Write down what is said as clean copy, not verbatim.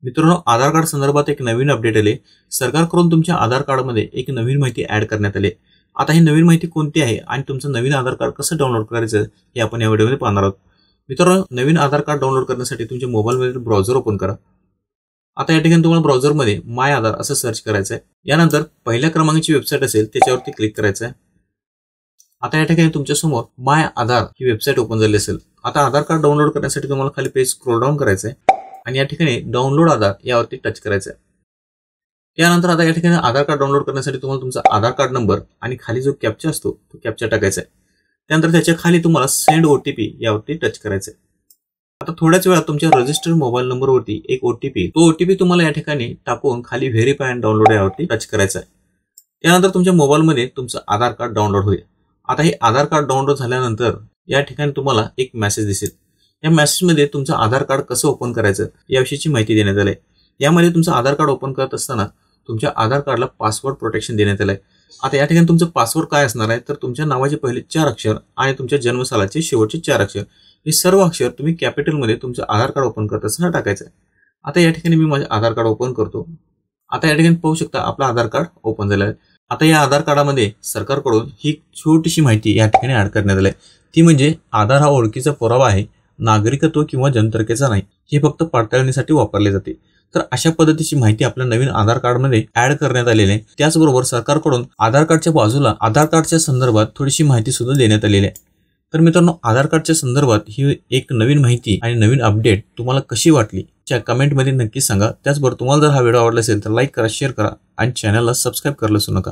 मित्रांनो, आधार कार्ड संदर्भात एक नवीन अपडेट आले. सरकारकडून तुमच्या आधार कार्डमध्ये एक नवीन माहिती ऍड करण्यात आली. आता ही नवीन माहिती कोणती आहे आणि तुमचं नवीन आधार कार्ड कसं डाउनलोड करायचं हे आपण या व्हिडिओमध्ये पाहणार आहोत. मित्रांनो, नवीन आधार कार्ड डाउनलोड करण्यासाठी तुमच्या मोबाईलवरील ब्राउझर ओपन करा. आता या ठिकाणी तुम्हाला ब्राउझरमध्ये माय आधार असं सर्च करायचं आहे. यानंतर पहिल्या क्रमांकाची वेबसाईट असेल त्याच्यावरती क्लिक करायचं आहे. आता या ठिकाणी तुमच्या समोर माय आधार ही वेबसाईट ओपन झाली असेल. आता आधार कार्ड डाउनलोड करण्यासाठी तुम्हाला खाली पेज स्क्रोल डाऊन करायचं आहे आणि या ठिकाणी डाउनलोड आधार यावरती टच करायचं आहे. त्यानंतर आता या ठिकाणी आधार कार्ड डाउनलोड करण्यासाठी तुम्हाला तुमचा आधार कार्ड नंबर आणि खाली जो कॅप्चा असतो तो कॅप्चा टाकायचा आहे. त्यानंतर त्याच्या खाली तुम्हाला सेंड ओटीपी यावरती टच करायचं आहे. आता थोड्याच वेळात तुमच्या रजिस्टर्ड मोबाईल नंबरवरती एक ओटीपी तुम्हाला या ठिकाणी टाकून खाली व्हेरीफाय अँड डाउनलोड यावरती टच करायचा आहे. त्यानंतर तुमच्या मोबाईलमध्ये तुमचं आधार कार्ड डाउनलोड होईल. आता हे आधार कार्ड डाउनलोड झाल्यानंतर या ठिकाणी तुम्हाला एक मेसेज दिसेल. या मेसेजमध्ये तुमचं आधार कार्ड कसं ओपन करायचं याविषयीची माहिती देण्यात आली. यामध्ये तुमचं आधार कार्ड ओपन करत असताना तुमच्या आधार कार्डला पासवर्ड प्रोटेक्शन देण्यात आलंय. आता या ठिकाणी तुमचं पासवर्ड काय असणार आहे तर तुमच्या नावाचे पहिले 4 अक्षर आणि तुमच्या जन्मसालाचे शेवटचे 4 अक्षर हे सर्व अक्षर तुम्ही कॅपिटलमध्ये तुमचं आधार कार्ड ओपन करत असताना टाकायचं आहे. आता या ठिकाणी मी माझे आधार कार्ड ओपन करतो. आता या ठिकाणी पाहू शकता आपलं आधार कार्ड ओपन झालं आहे. आता या आधार कार्डामध्ये सरकारकडून ही छोटीशी माहिती या ठिकाणी ऍड करण्यात आली. ती म्हणजे आधार हा ओळखीचा पुरावा आहे, नागरिकत्व किंवा जन्मतारखेचा नाही. हे फक्त पडताळणीसाठी वापरले जाते. तर अशा पद्धतीची माहिती आपल्या नवीन आधार कार्डमध्ये ऍड करण्यात आलेली आहे. त्याचबरोबर सरकारकडून आधार कार्डच्या बाजूला आधार कार्डच्या संदर्भात थोडीशी माहिती सुद्धा देण्यात आलेली आहे. तर मित्रांनो, आधार कार्डच्या संदर्भात ही एक नवीन माहिती आणि नवीन अपडेट तुम्हाला कशी वाटली कमेंटमध्ये नक्की सांगा. त्याचबरोबर तुम्हाला जर हा व्हिडिओ आवडला असेल तर लाईक करा, शेअर करा आणि चॅनलला सबस्क्राईब करायला विसरू नका.